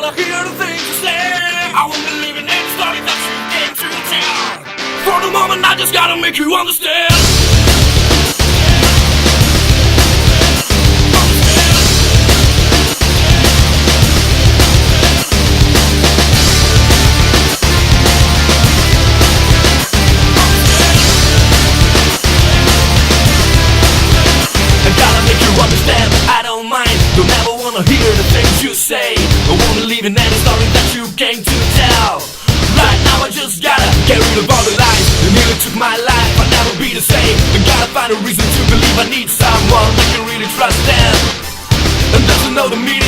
wanna hear the things you say. I won't believe in any story that you came to tell. For the moment I just gotta make you understand. Don't ever wanna hear the things you say. I won't believe in any story that you came to tell. Right now I just gotta get rid of all the lies that nearly took my life. I'll never be the same. I gotta find a reason to believe I need someone that can really trust them and doesn't know the meaning